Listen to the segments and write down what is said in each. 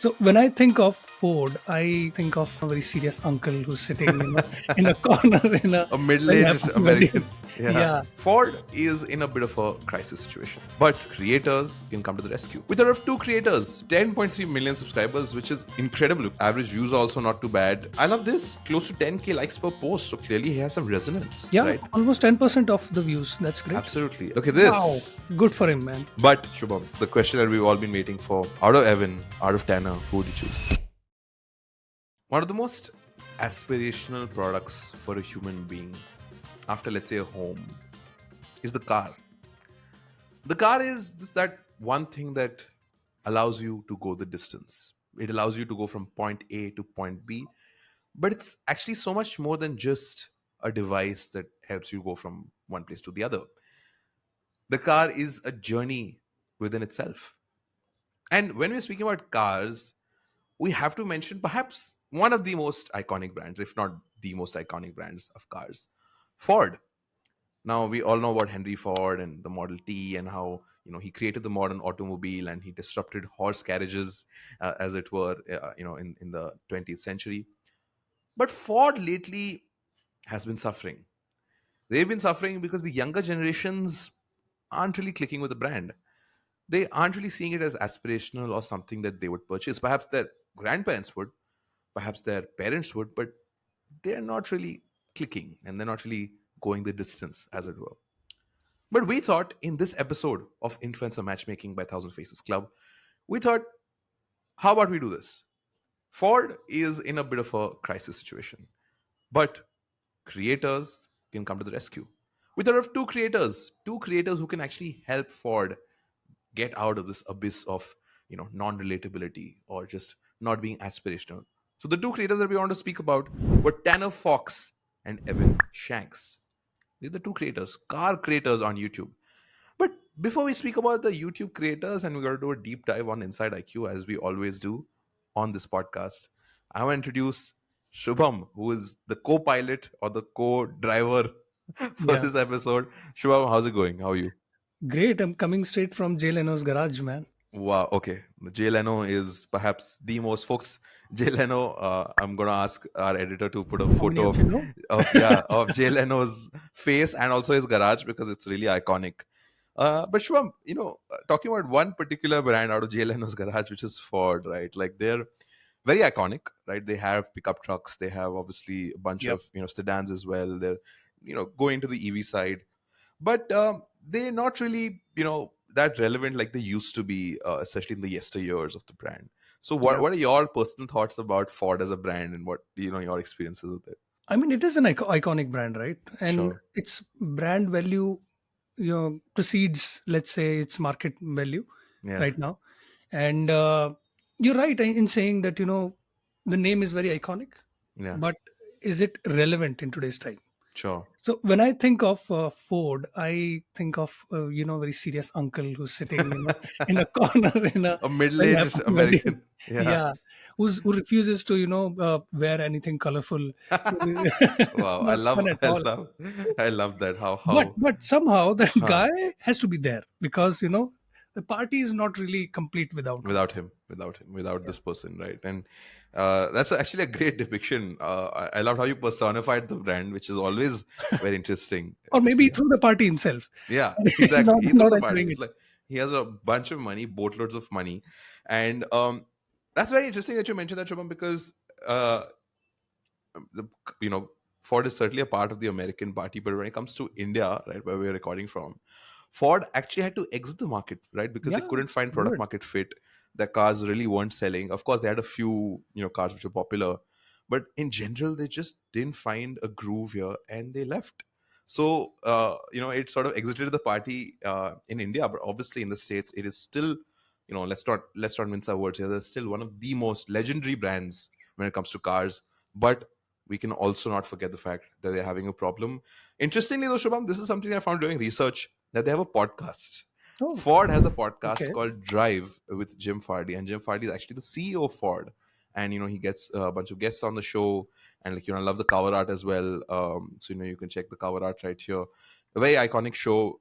So when I think of Ford, I think of a very serious uncle who's sitting, in a corner in a A very middle-aged happy wedding. American. Yeah. Yeah, Ford is in a bit of a crisis situation, but creators can come to the rescue. We thought of two creators, 10.3 million subscribers, which is incredible. Average views are also not too bad. I love this, close to 10k likes per post, so clearly he has some resonance, yeah, right? almost 10% of the views. That's great. Absolutely. Look at Wow, this. good for him, man. But Shubham, the question that we've all been waiting for: out of Evan, out of Tanner, who would you choose? One of the most aspirational products for a human being, after let's say a home, is the car. The car is just that one thing that allows you to go the distance. It allows you to go from point A to point B, but it's actually so much more than just a device that helps you go from one place to the other. The car is a journey within itself. And when we're speaking about cars, we have to mention perhaps one of the most iconic brands, if not the most iconic brands of cars, Ford. Now we all know about Henry Ford and the Model T and how he created the modern automobile and he disrupted horse carriages, as it were, in the 20th century. But Ford lately has been suffering. They've been suffering because the younger generations aren't really clicking with the brand. They aren't really seeing it as aspirational or something that they would purchase. Perhaps their grandparents would, perhaps their parents would, but they're not really clicking and they're not really going the distance, as it were. But we thought in this episode of Influencer Matchmaking by Thousand Faces Club, we thought, how about we do this? Ford is in a bit of a crisis situation, but creators can come to the rescue. We thought of two creators who can actually help Ford get out of this abyss of non-relatability or just not being aspirational. So the two creators that we want to speak about were Tanner Fox and Evan Shanks. They're the two creators, car creators on YouTube. But before we speak about the YouTube creators and we're going to do a deep dive on Inside IQ, as we always do on this podcast, I want to introduce Shubham, who is the co pilot or the co driver for Yeah, this episode. Shubham, how's it going? How are you? great. I'm coming straight from Jay Leno's garage, man. Wow. Okay. Jay Leno is perhaps the most folks. Jay Leno. I'm gonna ask our editor to put a How many photo of you know? of Jay Leno's face and also his garage because it's really iconic. But Shwam, talking about one particular brand out of Jay Leno's garage, which is Ford, right? Like they're very iconic, right? They have pickup trucks. They have obviously a bunch Yep. of sedans as well. They're going to the EV side, but they're not really that relevant like they used to be, especially in the yesteryears of the brand. So Yep. what are your personal thoughts about Ford as a brand and what your experiences with it? I mean, it is an iconic brand, right? And Sure. its brand value, precedes, let's say, its market value Yeah. right now. And you're right in saying that the name is very iconic, Yeah. but is it relevant in today's time? Sure. So when I think of Ford, I think of very serious uncle who's sitting in a corner in a A very middle-aged happy wedding. American. Yeah. Yeah, who refuses to wear anything colorful. It's Wow. not fun at all. I love that. But How but somehow that huh. guy has to be there because the party is not really complete without him. Without Yeah. this person, right? And that's actually a great depiction. I loved how you personified the brand, which is always very interesting Or to maybe see. through the party himself. Yeah, He's exactly. He threw not the party. enjoying It's it. like he has a bunch of money, boatloads of money, and that's very interesting that you mentioned that, Shubham, because uh, the Ford is certainly a part of the American party, but when it comes to India, right, where we're recording from, Ford actually had to exit the market, right, because they Yeah, couldn't find product good. market fit. Their cars really weren't selling. Of course, they had a few cars which were popular, but in general, they just didn't find a groove here, and they left. So it sort of exited the party in India, but obviously in the States, it is still let's not mince our words here. They're still one of the most legendary brands when it comes to cars, but we can also not forget the fact that they're having a problem. Interestingly, though, Shubham, this is something I found during research that they have a podcast. Oh, Ford has a podcast okay. called Drive with Jim Farley, and Jim Farley is actually the CEO of Ford. And he gets a bunch of guests on the show, and I love the cover art as well. So you can check the cover art right here. A very iconic show,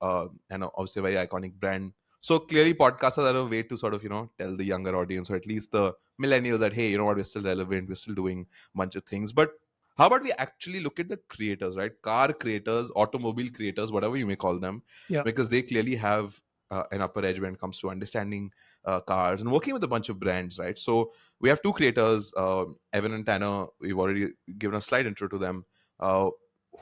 and obviously a very iconic brand. So clearly podcasters are a way to sort of, tell the younger audience, or at least the millennials, that hey, you know what, we're still relevant, we're still doing a bunch of things. But how about we actually look at the creators, right? Car creators, automobile creators, whatever you may call them, Yeah. because they clearly have an upper edge when it comes to understanding cars and working with a bunch of brands, right? So we have two creators, Evan and Tanner. We've already given a slight intro to them. Uh,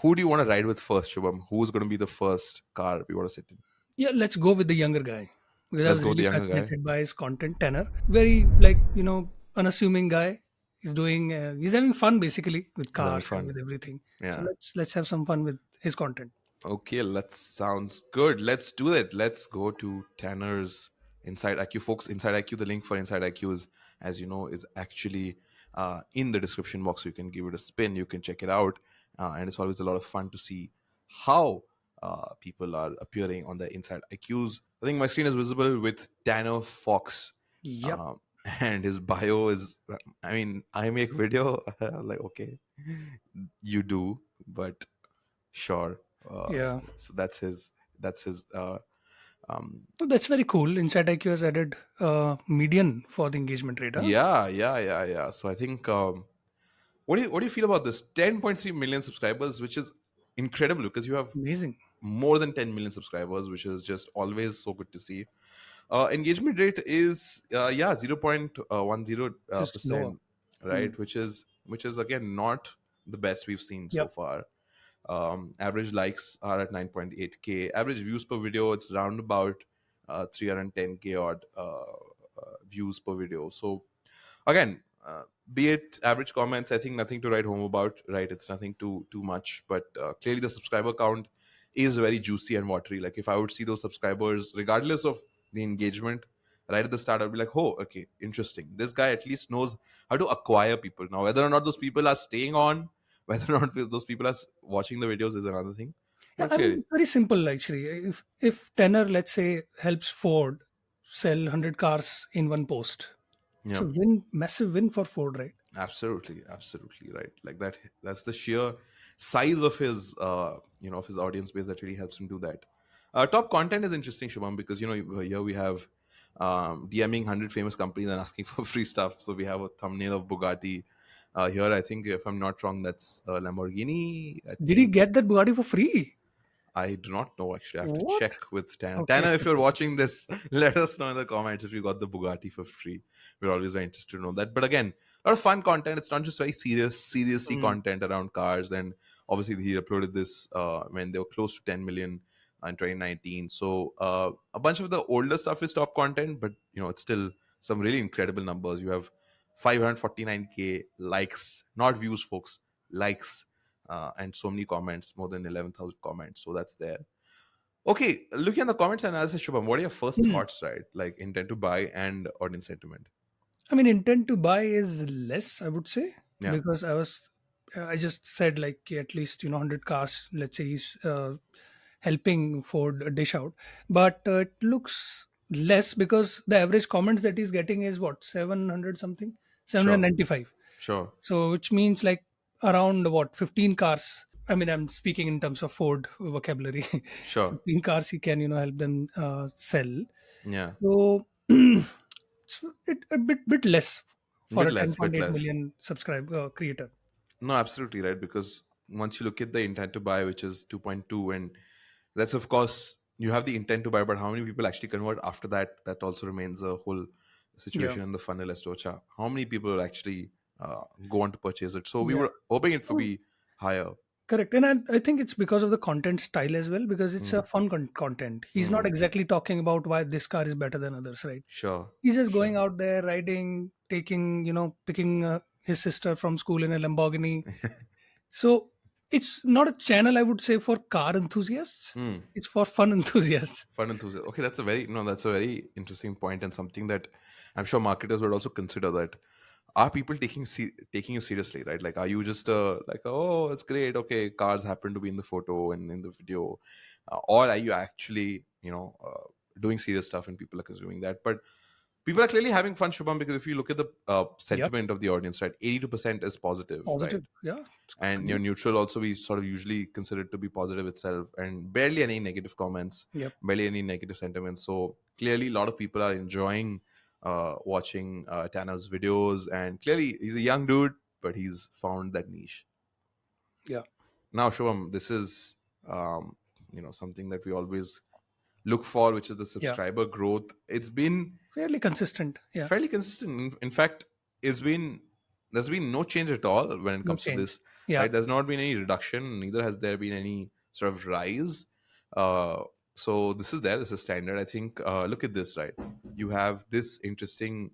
who do you want to ride with first, Shubham? Who's going to be the first car we want to sit in? Yeah, let's go with the younger guy because I Let's was go with the really younger guy. fascinated by his content. Tanner, very like unassuming guy. He's doing he's having fun basically with He's having cars and fun. with everything. So Yeah. let's have some fun with his content. Okay, let's sounds good. Let's do it. Let's go to Tanner's Inside IQ, folks. Inside IQ, the link for Inside IQ is, as you know, is actually in the description box. So you can give it a spin. You can check it out, and it's always a lot of fun to see how people are appearing on the Inside IQs. I think my screen is visible with Tanner Fox, Yep. um, and his bio is. I mean, I make video. Like, okay, you do, but sure. Yeah. So that's his. That's his. Um, So that's very cool. Insight IQ has added median for the engagement rate. Huh? yeah. So I think. What do you feel about this? 10.3 million subscribers, which is incredible because you have Amazing. more than 10 million subscribers, which is just always so good to see. Engagement rate is 0.10 Just lower. percent, Hmm. right? Which is again not the best we've seen so Yep. far. Average likes are at 9.8k. Average views per video, it's round about 310k odd views per video. So again, be it average comments, I think nothing to write home about, right? It's nothing too much, but clearly the subscriber count is very juicy and watery. Like if I would see those subscribers, regardless of the engagement, right at the start, I'd be like, oh, okay, interesting. This guy at least knows how to acquire people. Now, whether or not those people are staying on, whether or not those people are watching the videos is another thing. Yeah, But I clearly, mean, very simple actually. If Tenor, let's say, helps Ford sell 100 cars in one post, it's yeah. a win, massive win for Ford, right? Absolutely right. Like that. That's the sheer size of his, of his audience base that really helps him do that. Top content is interesting, Shubham, because here we have DMing 100 famous companies and asking for free stuff. So we have a thumbnail of Bugatti. Here, I think if I'm not wrong, that's Lamborghini. I Did he think get that Bugatti for free? I do not know actually. I have to What? check with Tanner. Okay. Tanner, if you're watching this, let us know in the comments if you got the Bugatti for free. We're always very interested to know that. But again, a lot of fun content. It's not just very seriously Mm. content around cars. And obviously, he uploaded this when they were close to 10 million in 2019. So a bunch of the older stuff is top content, but it's still some really incredible numbers. You have 549k likes, not views, folks. Likes and so many comments, more than 11,000 comments. So that's there. Okay, looking at the comments and analysis, Shubham, what are your first Hmm. thoughts, right? Like intent to buy and audience sentiment. I mean, intent to buy is less, I would say, Yeah, because I just said like at least 100 cars. Let's say he's helping Ford dish out, but it looks less because the average comments that he's getting is what 700 something, sure, 795. sure, So which means like around what 15 cars. I mean, I'm speaking in terms of Ford vocabulary. sure. 15 cars he can help them sell. Yeah, So it's a bit less for bit a less, bit 10.8 less. million subscribe creator. No, absolutely right. Because once you look at the intent to buy, which is 2.2, and that's of course you have the intent to buy, but how many people actually convert after that? That also remains a whole Yeah, situation in the funnel as to how many people will actually go on to purchase it. So we yeah. were hoping it to Oh, be higher. correct. And I think it's because of the content style as well, because it's a Mm, fun content. He's not mm, exactly talking about why this car is better than others, right? sure, He's just sure. going out there riding, picking his sister from school in a Lamborghini. So it's not a channel, I would say, for car enthusiasts. Hmm. It's for fun enthusiasts. Fun enthusiast. Okay, that's a very interesting point and something that I'm sure marketers would also consider. That are people taking you seriously, right? Like, are you just like, oh, it's great, okay, cars happen to be in the photo and in the video, or are you actually doing serious stuff and people are consuming that? But people are clearly having fun, Shubham, because if you look at the Yep. sentiment of the audience, right, 82% is positive, right? Positive. Yeah. It's And your great. neutral also we sort of usually consider it to be positive itself, and barely any negative comments, Yep. barely any negative sentiments. So clearly a lot of people are enjoying watching Tanner's videos, and clearly he's a young dude, but he's found that niche. Yeah. Now, Shubham, this is something that we always look for, which is the Yeah. subscriber growth. It's been Fairly consistent. Yeah. fairly consistent. In fact, it's been there's been no change at all when it No comes to change. this. Yeah. Right? There's not been any reduction. Neither has there been any sort of rise. Uh, so this is there. This is standard. I think. Look at this. Right? You have this interesting,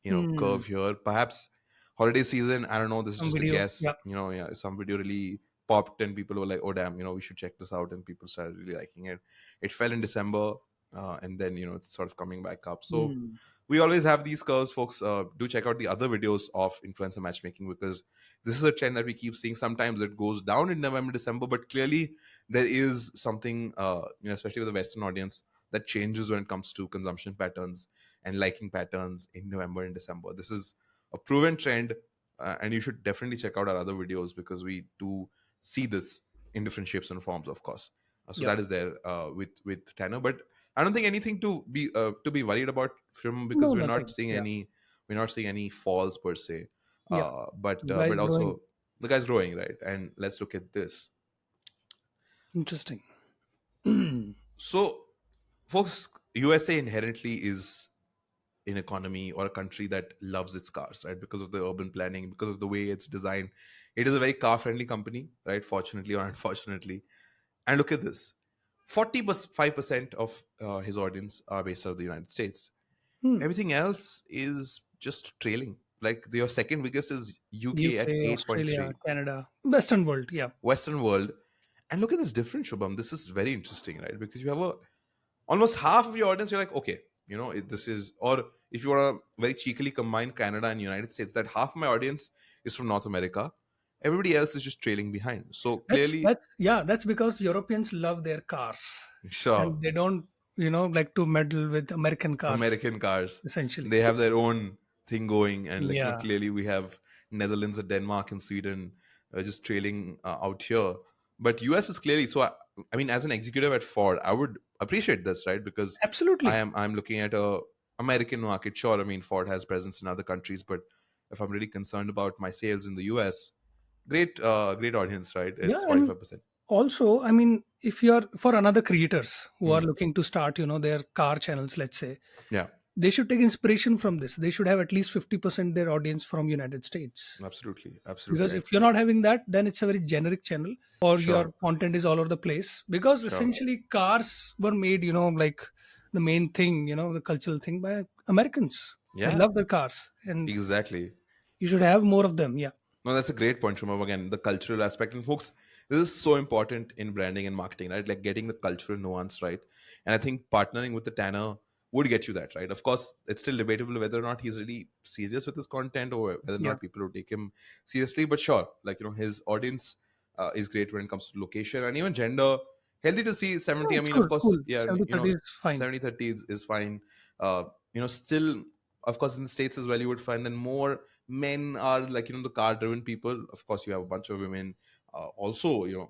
Hmm. curve here. Perhaps holiday season. I don't know. This is Some just a video. guess. Yeah. Yeah, some video really popped and people were like, "Oh damn, we should check this out," and people started really liking it. It fell in December, and then it's sort of coming back up. So Hmm. we always have these curves, folks. Do check out the other videos of influencer matchmaking, because this is a trend that we keep seeing. Sometimes it goes down in November, December, but clearly there is something, especially with the Western audience, that changes when it comes to consumption patterns and liking patterns in November and December. This is a proven trend, and you should definitely check out our other videos, because we do see this in different shapes and forms, of course. So Yeah. that is there with Tanner, but I don't think anything to be worried about from, because No, we're not nothing. seeing Yeah. any falls per se. Yeah. But The guy's but growing. also the guy's growing, right? And let's look at this. Interesting. So, folks, USA inherently is an economy or a country that loves its cars, right? Because of the urban planning, because of the way it's designed. It is a very car friendly company, right? Fortunately or unfortunately. And look at this: 45% of his audience are based out of the United States. Hmm. Everything else is just trailing. Like your second biggest is UK at UK, Australia, 8.3, Canada, Western world. Yeah. Western world. And look at this difference, Shubham. This is very interesting, right? Because you have almost half of your audience. You're like, okay, this is, or if you want to very cheekily combine Canada and United States, that half of my audience is from North America. Everybody else is just trailing behind. So clearly, That's because Europeans love their cars, sure, and they don't like to meddle with American cars American cars. essentially. They have their own thing going, and like Yeah. clearly we have Netherlands and Denmark and Sweden just trailing out here. But US is clearly so. I mean, as an executive at Ford, I would appreciate this, right? Because Absolutely. I'm looking at a American market. Sure, I mean Ford has presence in other countries, but if I'm really concerned about my sales in the US, great audience, right? Yeah, It's and 45%. also, I mean, if you're for another creators who are Hmm. looking to start, their car channels, let's say, Yeah, they should take inspiration from this. They should have at least 50% their audience from United States. absolutely, Because absolutely, if you're not having that, then it's a very generic channel, or your sure, content is all over the place. Because sure. essentially, cars were made, like the main thing, the cultural thing by Americans. They Yeah, love their cars, and exactly. you should have more of them. Yeah. No, that's a great point, Shumam. Again, the cultural aspect. And folks, this is so important in branding and marketing, right? Like getting the cultural nuance right. And I think partnering with the Tanner would get you that, right? Of course, it's still debatable whether or not he's really serious with his content, or whether or Yeah. not people would take him seriously. But sure, like, his audience is great when it comes to location and even gender. Healthy to see Oh, 70. I it's mean, cool. of course, Cool. yeah, I mean, 70/30 is fine. 70/30 is fine. Still, of course, in the States as well, you would find that more men are like, the car driven people. Of course, you have a bunch of women also, really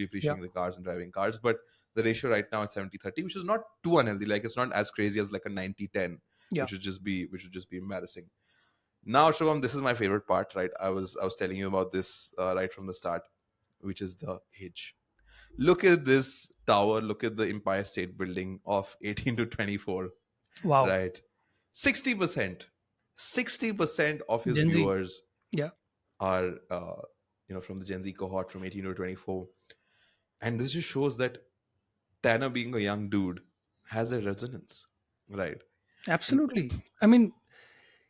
Yeah. appreciating the cars and driving cars. But the ratio right now is 70/30, which is not too unhealthy. Like, it's not as crazy as like a 90/10, Yeah. which would just be embarrassing. Now, Shubham, this is my favorite part, right? I was telling you about this right from the start, which is the age. Look at this tower. Look at the Empire State Building of 18 to 24, Wow. right? 60%, 60% of his Gen Z. viewers Yeah. are, from the Gen Z cohort from 18 to 24. And this just shows that Tanner, being a young dude, has a resonance, right? And Absolutely. I mean,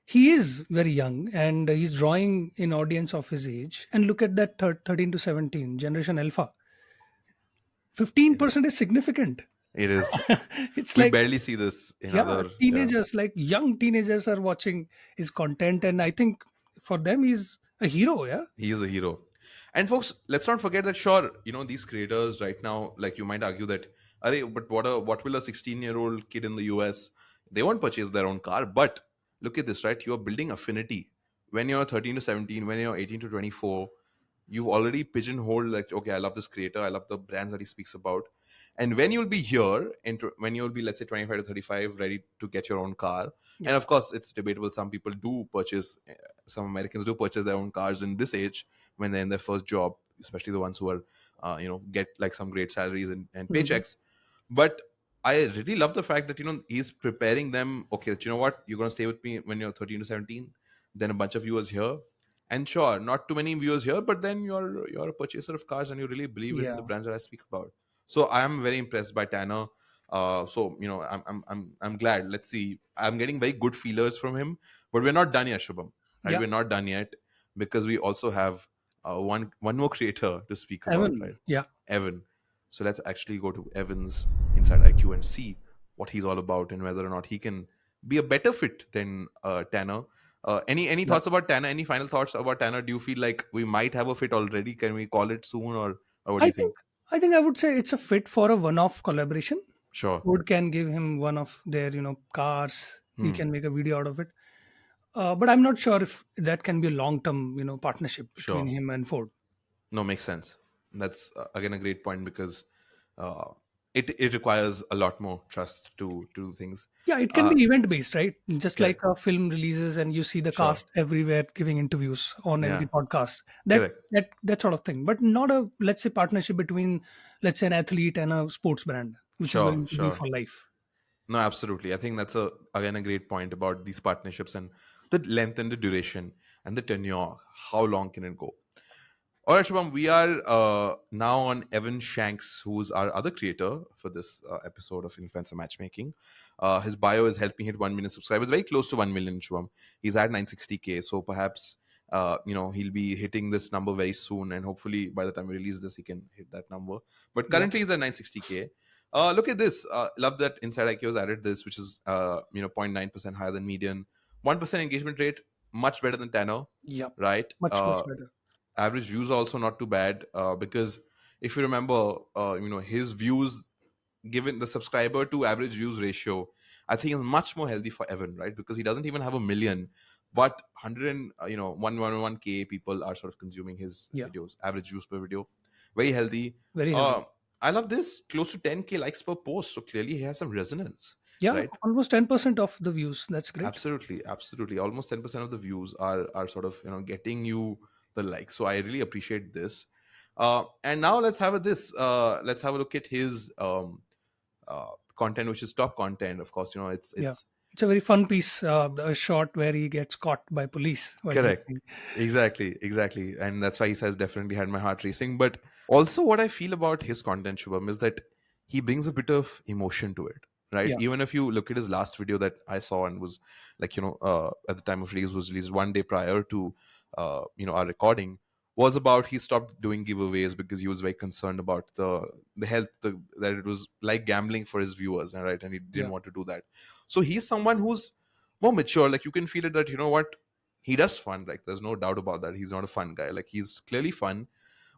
he is very young, and he's drawing an audience of his age. And look at that 13 to 17 generation alpha. it is. 15% is significant. It is. It's We like, barely see this in yeah, other, yeah. teenagers, like young teenagers are watching his content. And I think for them, he's a hero. Yeah. He is a hero. And folks, let's not forget that sure, these creators right now, like you might argue that, but what will a 16-year-old kid in the US, they won't purchase their own car. But look at this, right? You are building affinity. When you're 13 to 17, when you're 18 to 24, you've already pigeonholed, like, okay, I love this creator, I love the brands that he speaks about. And when you'll be here, when you'll be, let's say, 25 to 35, ready to get your own car, Yeah. and of course, it's debatable. Some people do purchase, some Americans do purchase their own cars in this age when they're in their first job, especially the ones who are, get like some great salaries and Hmm. paychecks. But I really love the fact that, he's preparing them. Okay, that, you know what, you're going to stay with me when you're 13 to 17, then a bunch of viewers here. And sure, not too many viewers here, but then you're a purchaser of cars and you really believe in the Yeah. brands that I speak about. So I am very impressed by Tanner. So I'm glad. Let's see. I'm getting very good feelers from him, but we're not done yet, Shubham. Right? Yeah. We're not done yet because we also have one more creator to speak about, right? Evan. Yeah. Evan. So let's actually go to Evan's Inside IQ and see what he's all about and whether or not he can be a better fit than Tanner. Any Yeah. thoughts about Tanner? Any final thoughts about Tanner? Do you feel like we might have a fit already? Can we call it soon, or what do I you think think? I think I would say it's a fit for a one-off collaboration. Sure. Ford can give him one of their cars. He Hmm. can make a video out of it. But I'm not sure if that can be a long-term partnership between Sure. him and Ford. No, makes sense. That's again a great point because uh, it requires a lot more trust to do things. Yeah, it can Uh, be event based, right? Just like correct. a film releases and you see the Sure. cast everywhere giving interviews on every Yeah. podcast. That Correct. that sort of thing. But not a, let's say, partnership between, let's say, an athlete and a sports brand, which is Sure. going to be Sure. for life. No, absolutely. I think that's a great point about these partnerships and the length and the duration and the tenure. How long can it go? All right, Shubham, we are now on Evan Shanks, who's our other creator for this episode of Influencer Matchmaking. His bio has helped me hit 1 million subscribers, very close to 1 million, Shubham. He's at 960K, so perhaps he'll be hitting this number very soon, and hopefully by the time we release this, he can hit that number. But Yeah. currently, he's at 960K. Look at this. Love that Inside IQ has added this, which is 0.9% higher than median, 1% engagement rate, much better than Tanner, Yeah. right? Much better. Average views are also not too bad because if you remember, his views given the subscriber to average views ratio, I think is much more healthy for Evan, right? Because he doesn't even have a million, but 100 and 111k people are sort of consuming his Yeah. videos. Average views per video, very healthy. Very Uh, healthy. I love this, close to 10k likes per post, so clearly he has some resonance, Yeah. right? Almost 10% of the views. That's great. Absolutely, absolutely. Almost 10% of the views are sort of getting you the like. So I really appreciate this. And now let's have this. Let's have a look at his content, which is top content. Of course, Yeah. it's It's a very fun piece, a shot where he gets caught by police while correct. driving. Exactly, and that's why he says definitely had my heart racing. But also, what I feel about his content, Shubham, is that he brings a bit of emotion to it, right? Yeah. Even if you look at his last video that I saw and was like, at the time of release, was released one day prior to, our recording, was about he stopped doing giveaways because he was very concerned about the health, that it was like gambling for his viewers, right? And he didn't Yeah. want to do that. So he's someone who's more mature. Like you can feel it that what, he does fun. Like there's no doubt about that. He's not a fun guy. Like he's clearly fun,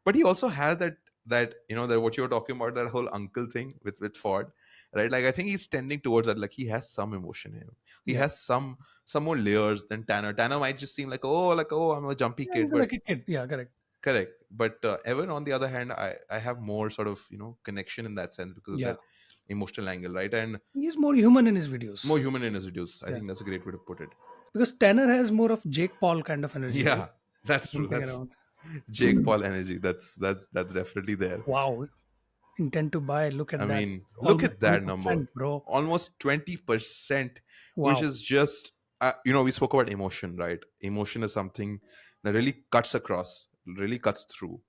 but he also has that what you were talking about, that whole uncle thing with Ford, right? Like I think he's tending towards that. Like he has some emotion in him. He Yeah. has some more layers than Tanner. Tanner might just seem like, oh, I'm a jumpy Yeah. kid, He's but like a kid. Yeah. Correct. correct. But Evan, on the other hand, I have more sort of connection in that sense because of Yeah. that emotional angle, right? And He's more human in his videos. more human in his videos. I Yeah. think that's a great way to put it. Because Tanner has more of Jake Paul kind of energy, right? Yeah, that's true. Jumping That's around. Jake Paul energy. That's definitely there. Wow. Intent to buy. Look I at that. mean, look Almost at that number. 20%, bro. Almost 20%, which Wow. is just, we spoke about emotion, right? Emotion is something that really cuts across, really cuts through.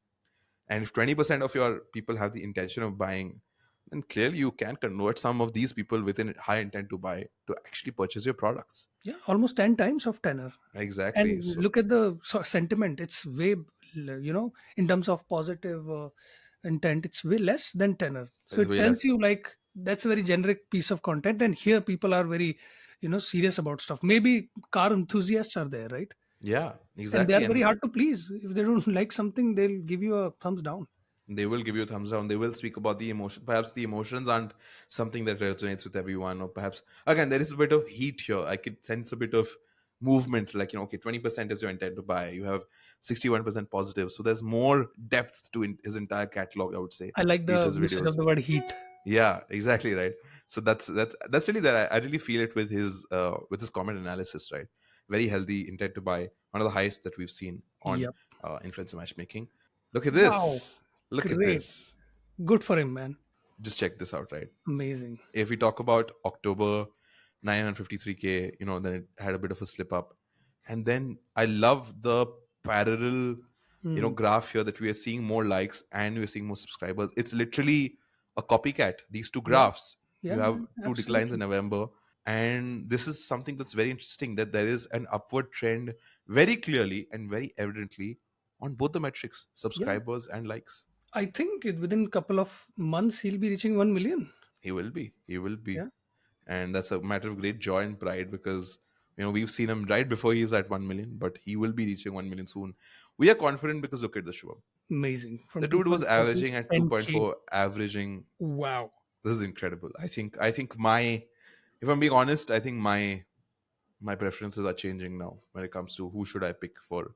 And if 20% of your people have the intention of buying, then clearly you can convert some of these people within high intent to buy to actually purchase your products. Yeah. Almost 10 times of Tanner. Exactly. And So look at the sentiment. It's way, in terms of positive intent, it's way less than Tanner. So it's it way tells less. you like that's a very generic piece of content. And here people are very, serious about stuff. Maybe car enthusiasts are there, right? Yeah, And they are exactly. very And hard to please. If they don't like something, they'll give you a thumbs down. they will give you a thumbs down. They will speak about the emotion. Perhaps the emotions aren't something that resonates with everyone, or perhaps again there is a bit of heat here. I could sense a bit of movement. Like okay, 20% is your intent to buy. You have 61% positive, so there's more depth to his entire catalog. I would say I like be it the his usage of videos. the word heat. Yeah, exactly right. So that's really that. I really feel it with his comment analysis, right? Very healthy intent to buy, one of the highest that we've seen on Yep. influencer matchmaking. Look at Wow. this. Look at Great. this. Good for him, man. Just check this out, right? Amazing. If we talk about October, 953K, then it had a bit of a slip up. And then I love the parallel, Hmm. graph here that we are seeing more likes and we're seeing more subscribers. It's literally a copycat. These two Yeah. graphs, you Yeah, have man. two declines in Absolutely. November. And this is something that's very interesting, that there is an upward trend very clearly and very evidently on both the metrics, Yeah. subscribers and likes. I think within a couple of months he'll be reaching 1 million. He will be. He will be. Yeah. And that's a matter of great joy and pride because we've seen him right before he's at 1 million, but he will be reaching 1 million soon. We are confident because look at the Shubham. Amazing. The From dude was 2.4 to averaging at 10K. 2.4, averaging. Wow. This is incredible. I think my, if I'm being honest, I think my preferences are changing now when it comes to who should I pick for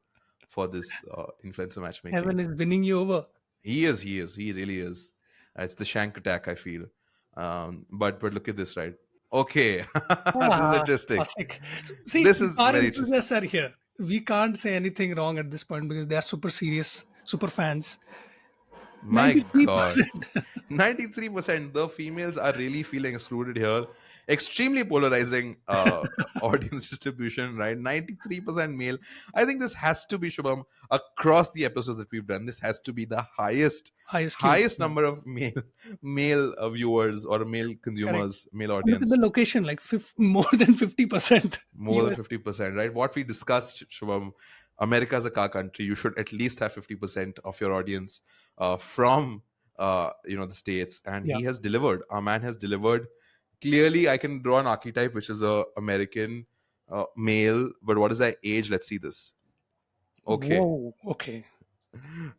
this influencer matchmaking. Heaven is winning you over. He really is. It's the shank attack, I feel. But look at this, right? Okay, this is Ah, interesting. classic. See, This is our very interesting. enthusiasts are here. We can't say anything wrong at this point because they are super serious, super fans. My God. 93%. 93%. The females are really feeling excluded here. Extremely polarizing audience distribution, right? 93% male. I think this has to be, Shubham, across the episodes that we've done. This has to be the highest Highest Q. highest Yeah, number of male viewers or male correct. consumers, male And look at the audience. location, like more than 50% More than US. 50%, right? What we discussed, Shubham, America is a car country. You should at least have 50% of your audience from the states, and Yeah. he has delivered. Our man has delivered. Clearly, I can draw an archetype, which is a American male. But what is that age? Let's see this. Okay, Whoa. Okay.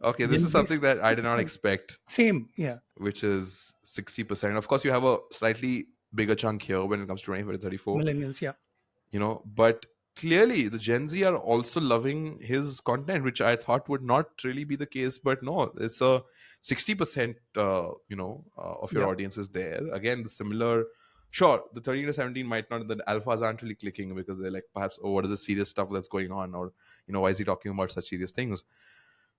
okay, this Gen is Z something that I did not 60%. expect, Same. Yeah. which is 60%. Of course, you have a slightly bigger chunk here when it comes to 24 to 34. Millennials. Yeah. But clearly the Gen Z are also loving his content, which I thought would not really be the case. But no, it's a 60% of your Yeah. audience is there. Again, the similar, sure, the 13 to 17 might not, the alphas aren't really clicking because they're like, perhaps, oh, what is the serious stuff that's going on, or why is he talking about such serious things?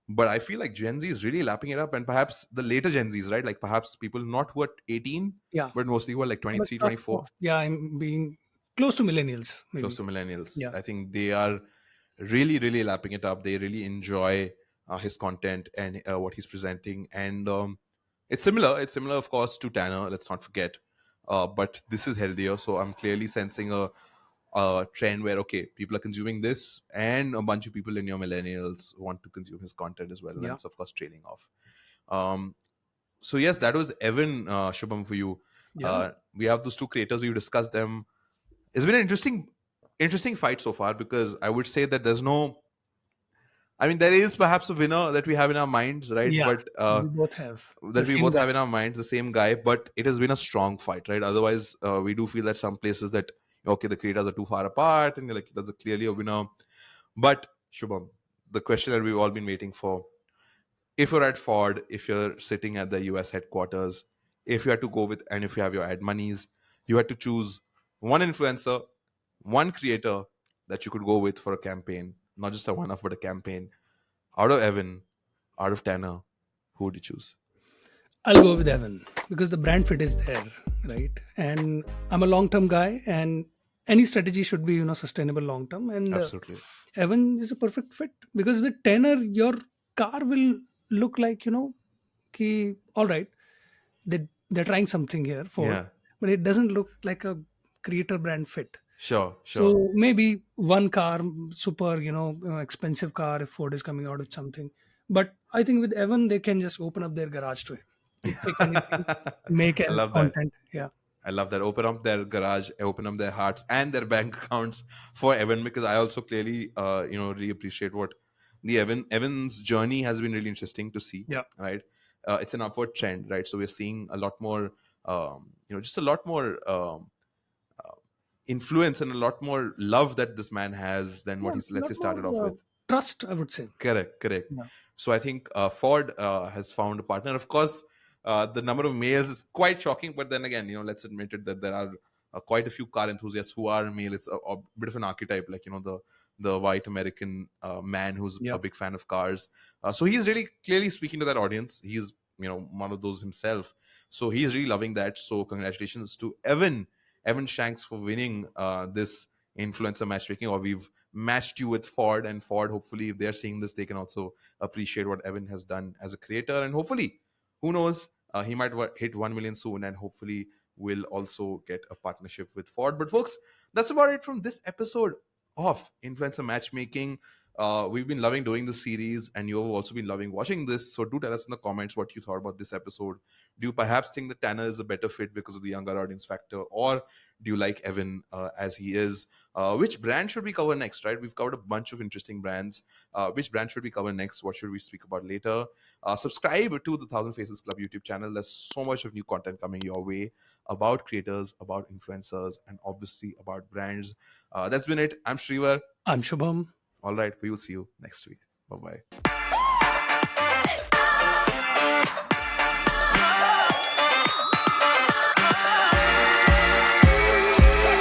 But I feel like Gen Z is really lapping it up, and perhaps the later Gen Zs, right? Like perhaps people not who are 18, Yeah. but mostly who are like On the 23, cusp 24, of, yeah, I'm being close to millennials, close maybe. to millennials. Yeah. I think they are really, really lapping it up. They really enjoy his content and what he's presenting. And it's similar. It's similar, of course, to Tanner. Let's not forget. But this is healthier. So I'm clearly sensing a trend where okay, people are consuming this, and a bunch of people in your millennials want to consume his content as well. And Yeah. it's of course trailing off. Um, so yes, that was Evan Shubham for you. Yeah. We have those two creators. We've discussed them. It's been an interesting fight so far because I would say that there's no. I mean, there is perhaps a winner that we have in our minds, right? Yeah. But We both have the that we same both guy. have in our minds, the same guy. But it has been a strong fight, right? Otherwise, we do feel that some places that okay, the creators are too far apart, and you're like, that's clearly a winner. But Shubham, the question that we've all been waiting for: if you're at Ford, if you're sitting at the US headquarters, if you had to go with, and if you have your ad monies, you had to choose one influencer, one creator that you could go with for a campaign, not just a one off, but a campaign. Out of Evan, out of Tanner, who would you choose? I'll go with Evan because the brand fit is there, right? And I'm a long-term guy, and any strategy should be, sustainable long-term. And Absolutely. Evan is a perfect fit because with tenor, your car will look like, all right, they're trying something here, Ford, Yeah, but it doesn't look like a creator brand fit. sure, sure. So maybe one car, super, expensive car if Ford is coming out with something. But I think with Evan, they can just open up their garage to him to pick anything, make I an love that. content. Yeah. I love that. Open up their garage, open up their hearts and their bank accounts for Evan because I also clearly, really appreciate what the Evan's journey has been really interesting to see. Yeah. Right, it's an upward trend, right? So we're seeing a lot more, just a lot more influence and a lot more love that this man has than what Yeah. he's A let's lot say started off more with. trust, I would say. Correct, correct. Yeah. So I think Ford has found a partner. Of course, The number of males is quite shocking. But then again, let's admit it that there are quite a few car enthusiasts who are male. It's a bit of an archetype, like the white American man who's a Yeah. big fan of cars. So he's really clearly speaking to that audience. He's one of those himself. So he's really loving that. So congratulations to Evan Shanks for winning this influencer matchmaking. Or we've matched you with Ford, and Ford, hopefully, if they're seeing this, they can also appreciate what Evan has done as a creator. And hopefully, who knows, he might hit 1 million soon, and hopefully will also get a partnership with Ford. But folks, that's about it from this episode of Influencer Matchmaking. We've been loving doing this series, and you've also been loving watching this. So do tell us in the comments what you thought about this episode. Do you perhaps think that Tanner is a better fit because of the younger audience factor, or do you like Evan as he is? Which brand should we cover next? Right, we've covered a bunch of interesting brands. Which brand should we cover next? What should we speak about later? Subscribe to the Thousand Faces Club YouTube channel. There's so much of new content coming your way about creators, about influencers, and obviously about brands. That's been it. I'm Shreevar. I'm Shubham. All right, we will see you next week. Bye bye.